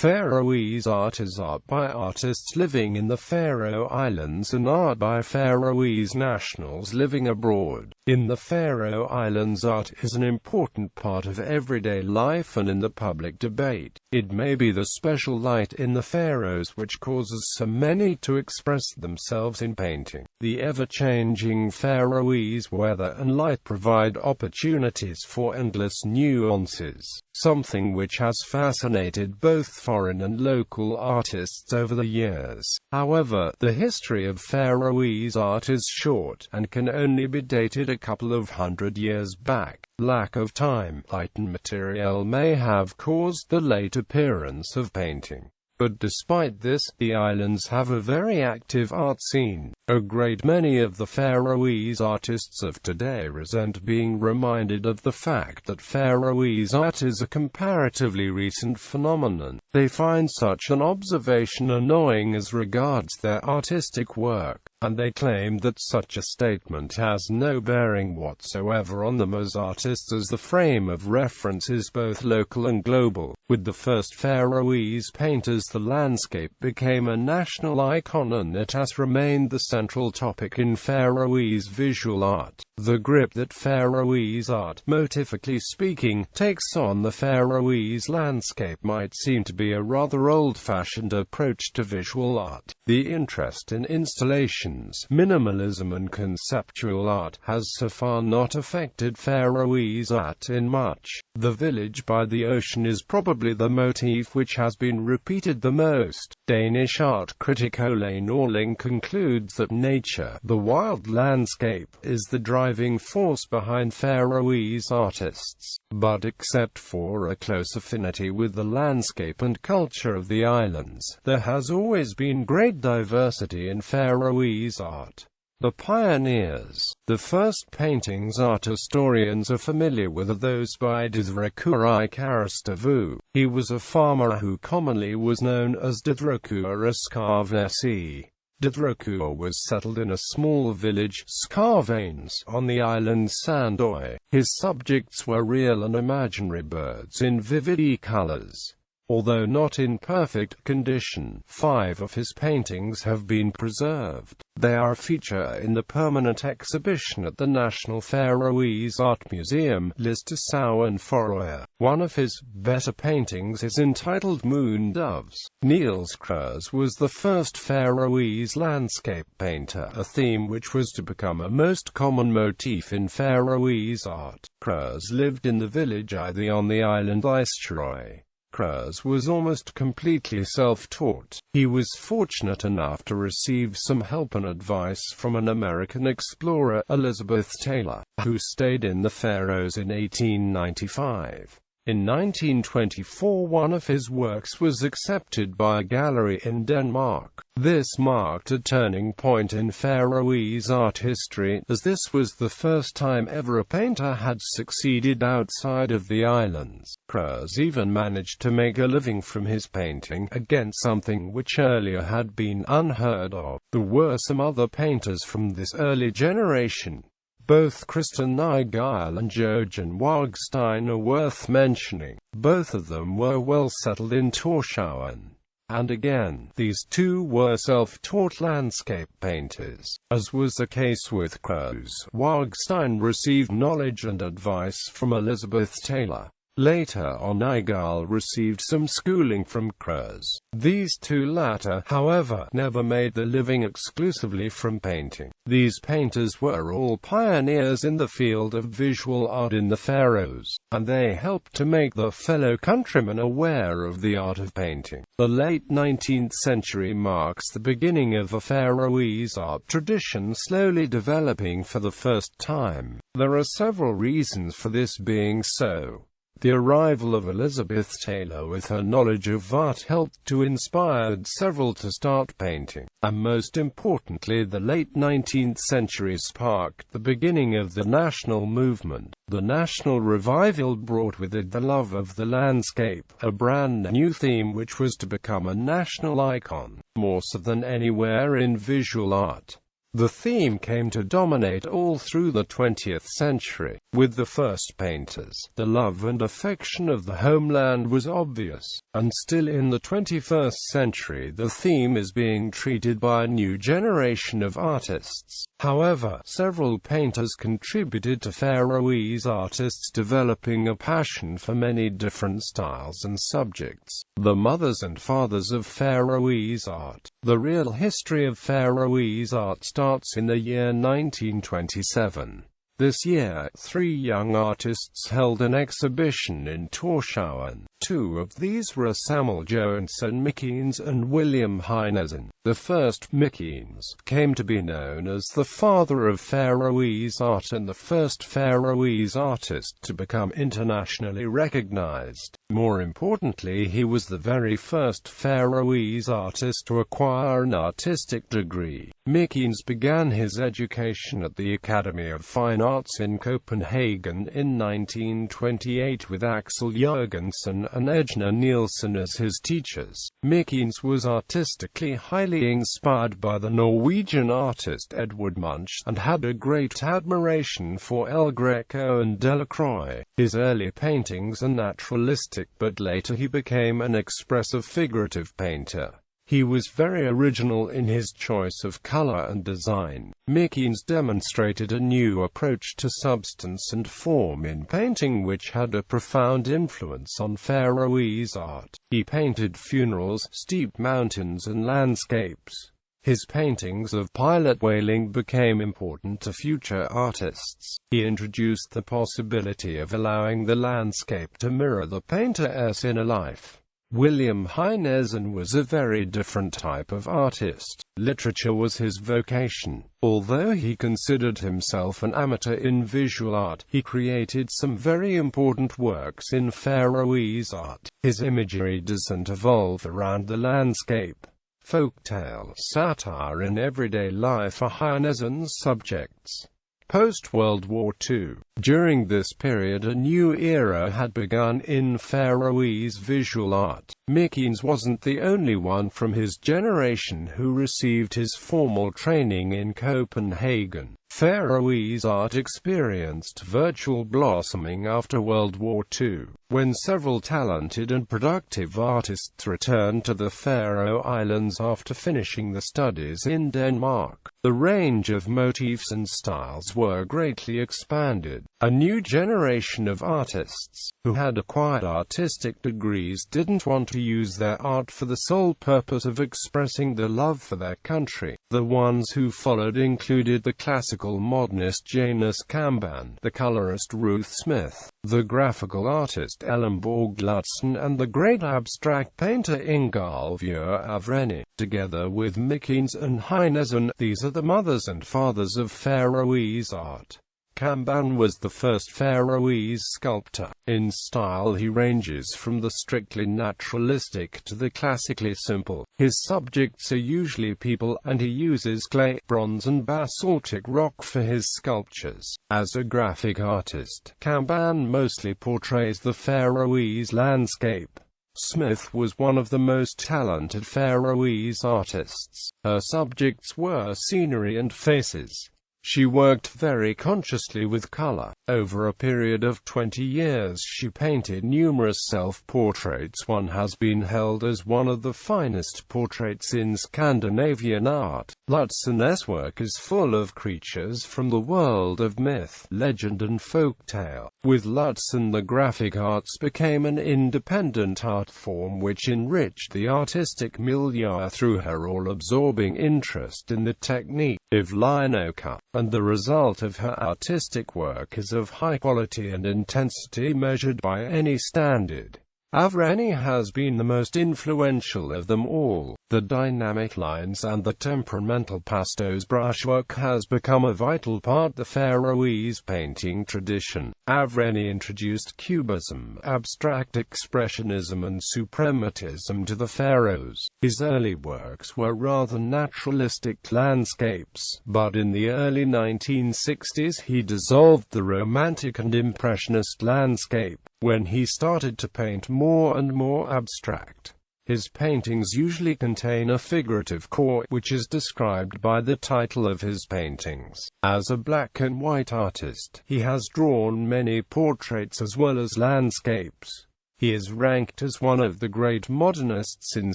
Faroese art is art by artists living in the Faroe Islands and art by Faroese nationals living abroad. In the Faroe Islands, art is an important part of everyday life and in the public debate. It may be the special light in the Faroes which causes so many to express themselves in painting. The ever-changing Faroese weather and light provide opportunities for endless nuances, something which has fascinated both foreign and local artists over the years. However, the history of Faroese art is short, and can only be dated a couple of hundred years back. Lack of time, light and material may have caused the late appearance of painting. But despite this, the islands have a very active art scene. A great many of the Faroese artists of today resent being reminded of the fact that Faroese art is a comparatively recent phenomenon. They find such an observation annoying as regards their artistic work, and they claim that such a statement has no bearing whatsoever on them as artists, as the frame of reference is both local and global. With the first Faroese painters, the landscape became a national icon, and it has remained the central topic in Faroese visual art. The grip that Faroese art, motifically speaking, takes on the Faroese landscape might seem to be a rather old-fashioned approach to visual art. The interest in installations, minimalism and conceptual art has so far not affected Faroese art in much. The village by the ocean is probably the motif which has been repeated the most. Danish art critic Ole Norling concludes that nature, the wild landscape, is the driving force behind Faroese artists. But except for a close affinity with the landscape and culture of the islands, there has always been great diversity in Faroese art. The pioneers. The first paintings art historians are familiar with are those by Didrokur Karastvu. He was a farmer who commonly was known as Didrokur Skarvnesi. Didrokur was settled in a small village, Skarvanes, on the island Sandoy. His subjects were real and imaginary birds in vivid colors. Although not in perfect condition, 5 of his paintings have been preserved. They are a feature in the permanent exhibition at the National Faroese Art Museum, Listesau and Faroe. One of his better paintings is entitled Moon Doves. Niels Kruse was the first Faroese landscape painter, a theme which was to become a most common motif in Faroese art. Kruse lived in the village Ide on the island Eysturoy. Kruse was almost completely self-taught. He was fortunate enough to receive some help and advice from an American explorer, Elizabeth Taylor, who stayed in the Faroes in 1895. In 1924, one of his works was accepted by a gallery in Denmark. This marked a turning point in Faroese art history, as this was the first time ever a painter had succeeded outside of the islands. Kruse even managed to make a living from his painting, again something which earlier had been unheard of. There were some other painters from this early generation. Both Christian Nygård and Jørgen Wagstein are worth mentioning. Both of them were well settled in Tórshavn. And again, these two were self-taught landscape painters. As was the case with Kruse, Wagstein received knowledge and advice from Elizabeth Taylor. Later on, Nygård received some schooling from Kruse. These two latter, however, never made their living exclusively from painting. These painters were all pioneers in the field of visual art in the Faroes, and they helped to make their fellow countrymen aware of the art of painting. The late 19th century marks the beginning of a Faroese art tradition slowly developing for the first time. There are several reasons for this being so. The arrival of Elizabeth Taylor with her knowledge of art helped to inspire several to start painting, and most importantly, the late 19th century sparked the beginning of the national movement. The national revival brought with it the love of the landscape, a brand new theme which was to become a national icon, more so than anywhere in visual art. The theme came to dominate all through the 20th century. With the first painters, the love and affection of the homeland was obvious, and still in the 21st century the theme is being treated by a new generation of artists. However, several painters contributed to Faroese artists developing a passion for many different styles and subjects. The mothers and fathers of Faroese art. The real history of Faroese art starts in the year 1927. This year, 3 young artists held an exhibition in Tórshavn. 2 of these were Samuel Johansson Mikkelsen and William Heinesen. The first, Mikkelsen, came to be known as the father of Faroese art and the first Faroese artist to become internationally recognized. More importantly, he was the very first Faroese artist to acquire an artistic degree. Mikkelsen began his education at the Academy of Fine Arts in Copenhagen in 1928 with Axel Jørgensen and Ejnar Nielsen as his teachers. Mikkelsen was artistically highly inspired by the Norwegian artist Edvard Munch, and had a great admiration for El Greco and Delacroix. His early paintings are naturalistic, but later he became an expressive figurative painter. He was very original in his choice of color and design. Mikkelsen demonstrated a new approach to substance and form in painting which had a profound influence on Faroese art. He painted funerals, steep mountains and landscapes. His paintings of pilot whaling became important to future artists. He introduced the possibility of allowing the landscape to mirror the painter's inner life. William Heinesen was a very different type of artist. Literature was his vocation. Although he considered himself an amateur in visual art, he created some very important works in Faroese art. His imagery doesn't evolve around the landscape. Folktale, satire and everyday life are Heinesen's subjects. Post-World War II. During this period a new era had begun in Faroese visual art. Mikkelsen wasn't the only one from his generation who received his formal training in Copenhagen. Faroese art experienced virtual blossoming after World War II, when several talented and productive artists returned to the Faroe Islands after finishing the studies in Denmark. The range of motifs and styles were greatly expanded. A new generation of artists, who had acquired artistic degrees, didn't want to use their art for the sole purpose of expressing their love for their country. The ones who followed included the classical modernist Janus Kamban, the colorist Ruth Smith, the graphical artist Ellenborg Lutzen, and the great abstract painter Ingolfur Avreni. Together with Mikkelsen and Heinesen, these are the mothers and fathers of Faroese art. Kamban was the first Faroese sculptor. In style he ranges from the strictly naturalistic to the classically simple. His subjects are usually people, and he uses clay, bronze and basaltic rock for his sculptures. As a graphic artist, Kamban mostly portrays the Faroese landscape. Smith was one of the most talented Faroese artists. Her subjects were scenery and faces. She worked very consciously with color. Over a period of 20 years she painted numerous self-portraits. One has been held as one of the finest portraits in Scandinavian art. Lutsen's work is full of creatures from the world of myth, legend and folktale. With Lutzen the graphic arts became an independent art form which enriched the artistic milieu through her all-absorbing interest in the technique of linocut, and the result of her artistic work is of high quality and intensity measured by any standard. Avreni has been the most influential of them all. The dynamic lines and the temperamental pastos brushwork has become a vital part of the Faroese painting tradition. Avreni introduced cubism, abstract expressionism and suprematism to the Faroes. His early works were rather naturalistic landscapes, but in the early 1960s he dissolved the romantic and impressionist landscape when he started to paint more and more abstract. His paintings usually contain a figurative core, which is described by the title of his paintings. As a black and white artist, he has drawn many portraits as well as landscapes. He is ranked as one of the great modernists in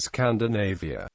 Scandinavia.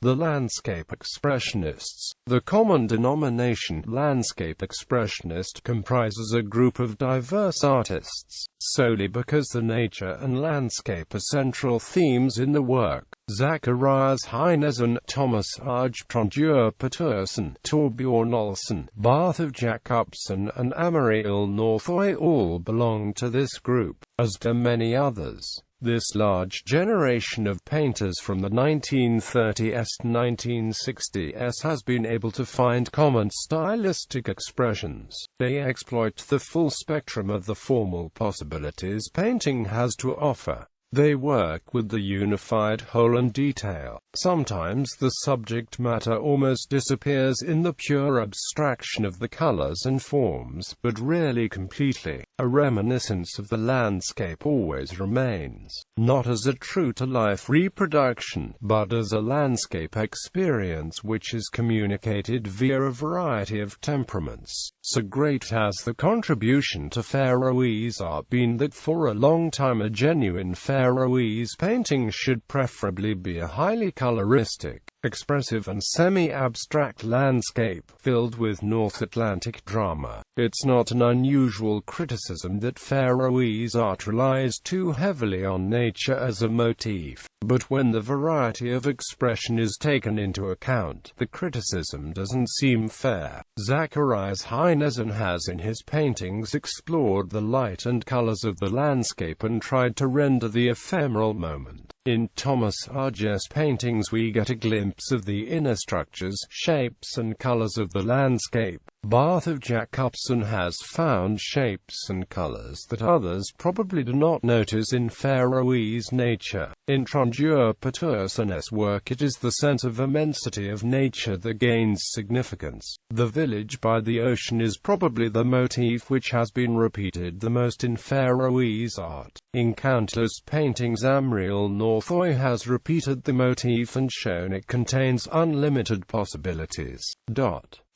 The landscape expressionists. The common denomination, landscape expressionist, comprises a group of diverse artists, solely because the nature and landscape are central themes in the work. Zacharias Heinesen, Thomas Argtrondur Petersen, Torbjorn Olsen, Barthov Jakobsen and Amariel Northoy all belong to this group, as do many others. This large generation of painters from the 1930s to 1960s has been able to find common stylistic expressions. They exploit the full spectrum of the formal possibilities painting has to offer. They work with the unified whole and detail. Sometimes the subject matter almost disappears in the pure abstraction of the colors and forms, but rarely completely. A reminiscence of the landscape always remains, not as a true-to-life reproduction, but as a landscape experience which is communicated via a variety of temperaments. So great has the contribution to Faroese art been that for a long time a genuine Faroese painting should preferably be a highly coloristic, expressive and semi-abstract landscape, filled with North Atlantic drama. It's not an unusual criticism that Faroese art relies too heavily on nature as a motif, but when the variety of expression is taken into account, the criticism doesn't seem fair. Zacharias Heinesen has in his paintings explored the light and colors of the landscape and tried to render the ephemeral moment. In Thomas Arg's paintings we get a glimpse of the inner structures, shapes and colors of the landscape. Barthov Jakobsen has found shapes and colors that others probably do not notice in Faroese nature. In Trondur Petersen's work it is the sense of immensity of nature that gains significance. The village by the ocean is probably the motif which has been repeated the most in Faroese art. In countless paintings Amriel Northoy has repeated the motif and shown it contains unlimited possibilities.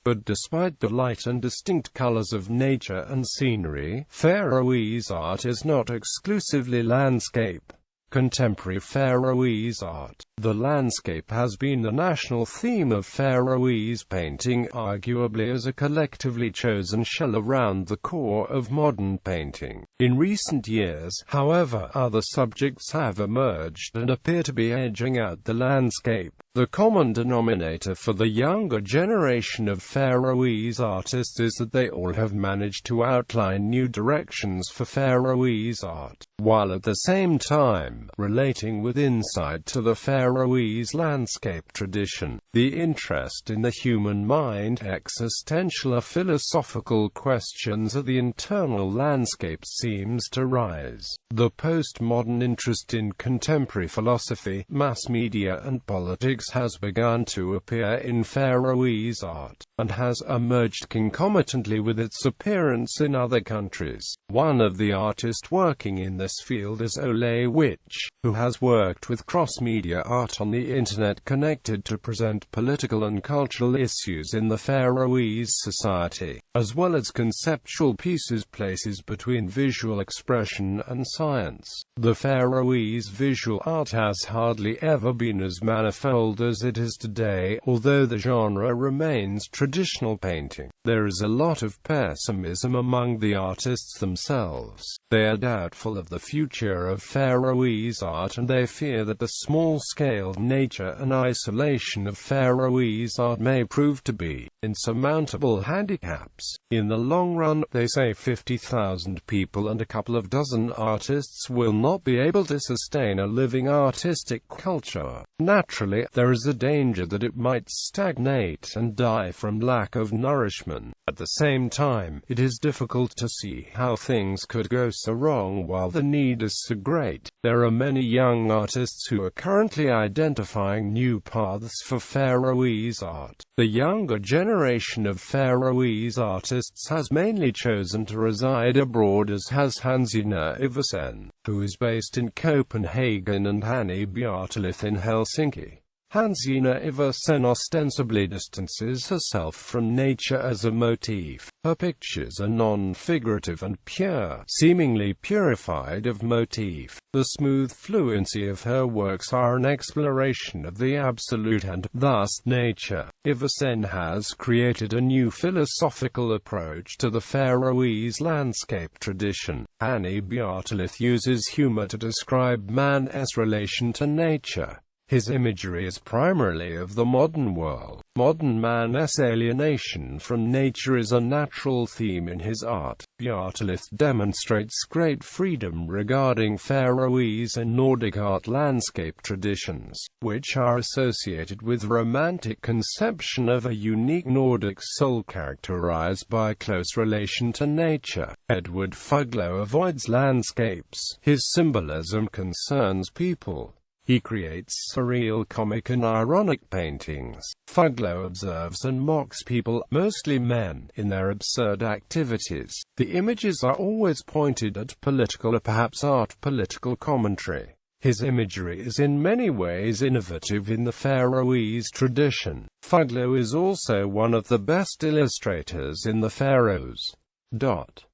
But despite the light and distinct colors of nature and scenery, Faroese art is not exclusively landscape. Contemporary Faroese art. The landscape has been the national theme of Faroese painting, arguably as a collectively chosen shell around the core of modern painting. In recent years, however, other subjects have emerged and appear to be edging out the landscape. The common denominator for the younger generation of Faroese artists is that they all have managed to outline new directions for Faroese art, while at the same time relating with insight to the Faroese landscape tradition. The interest in the human mind, existential or philosophical questions of the internal landscape seems to rise. The postmodern interest in contemporary philosophy, mass media and politics has begun to appear in Faroese art, and has emerged concomitantly with its appearance in other countries. One of the artists working in this field is Ole Witch, who has worked with cross-media art on the internet connected to present political and cultural issues in the Faroese society, as well as conceptual pieces places between visual expression and science. The Faroese visual art has hardly ever been as manifold as it is today, although the genre remains traditional painting. There is a lot of pessimism among the artists themselves. They are doubtful of the future of Faroese art and they fear that the small-scale nature and isolation of Faroese art may prove to be insurmountable handicaps. In the long run, they say 50,000 people and a couple of dozen artists will not be able to sustain a living artistic culture. Naturally, there is a danger that it might stagnate and die from lack of nourishment. At the same time, it is difficult to see how things could go so wrong while the need is so great. There are many young artists who are currently identifying new paths for Faroese art. The younger generation of Faroese artists has mainly chosen to reside abroad, as has Hansina Iversen, who is based in Copenhagen, and Hanni Bjartelith in Helsinki. Hansina Iversen ostensibly distances herself from nature as a motif. Her pictures are non-figurative and pure, seemingly purified of motif. The smooth fluency of her works are an exploration of the absolute and, thus, nature. Iversen has created a new philosophical approach to the Faroese landscape tradition. Hanni Bjartelith uses humor to describe man's relation to nature. His imagery is primarily of the modern world. Modern man's alienation from nature is a natural theme in his art. Bjartelith demonstrates great freedom regarding Faroese and Nordic art landscape traditions, which are associated with romantic conception of a unique Nordic soul characterized by close relation to nature. Edward Fuglo avoids landscapes. His symbolism concerns people. He creates surreal, comic and ironic paintings. Fuglo observes and mocks people, mostly men, in their absurd activities. The images are always pointed at political or perhaps art-political commentary. His imagery is in many ways innovative in the Faroese tradition. Fuglo is also one of the best illustrators in the Faroes.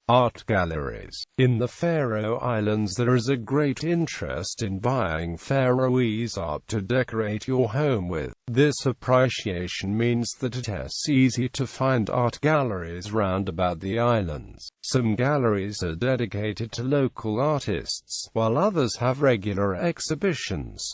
Art galleries. In the Faroe Islands there is a great interest in buying Faroese art to decorate your home with. This appreciation means that it is easy to find art galleries round about the islands. Some galleries are dedicated to local artists, while others have regular exhibitions.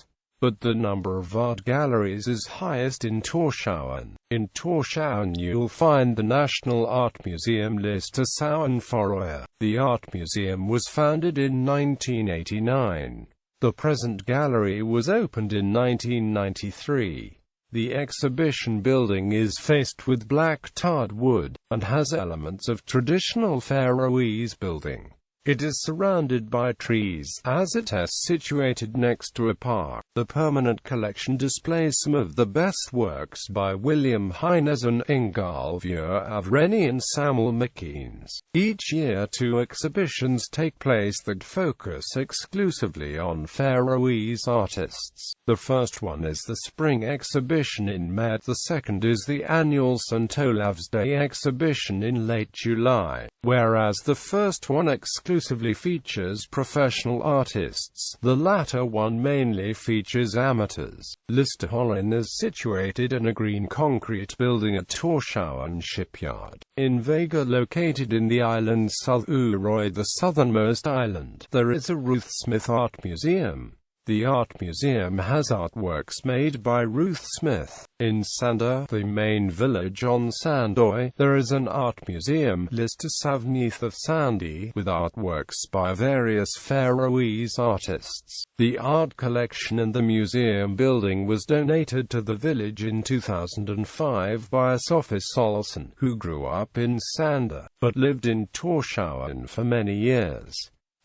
But the number of art galleries is highest in Tórshavn. In Tórshavn you'll find the National Art Museum Listasavn Faroe. The art museum was founded in 1989. The present gallery was opened in 1993. The exhibition building is faced with black tarred wood, and has elements of traditional Faroese building. It is surrounded by trees, as it is situated next to a park. The permanent collection displays some of the best works by William Heinesen, Ingolfur af Rennie and Samuel McKeens. Each year 2 exhibitions take place that focus exclusively on Faroese artists. The first one is the spring exhibition in May. The second is the annual St. Olav's Day exhibition in late July. Whereas the first one exclusively features professional artists, the latter one mainly features amateurs. Listerholm is situated in a green concrete building at Tórshavn shipyard. In Vega, located in the island Suðuroy, the southernmost island, there is a Ruth Smith Art Museum. The art museum has artworks made by Ruth Smith. In Sanda, the main village on Sandoy, there is an art museum, Listasavnith of Sandy, with artworks by various Faroese artists. The art collection and the museum building was donated to the village in 2005 by Sofie Solson, who grew up in Sanda, but lived in Tórshavn for many years.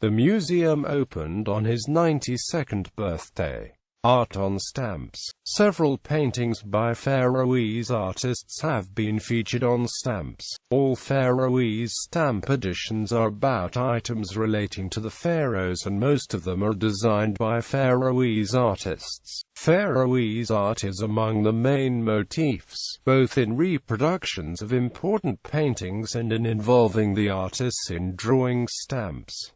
The museum opened on his 92nd birthday. Art on stamps. Several paintings by Faroese artists have been featured on stamps. All Faroese stamp editions are about items relating to the Faroes, and most of them are designed by Faroese artists. Faroese art is among the main motifs, both in reproductions of important paintings and in involving the artists in drawing stamps.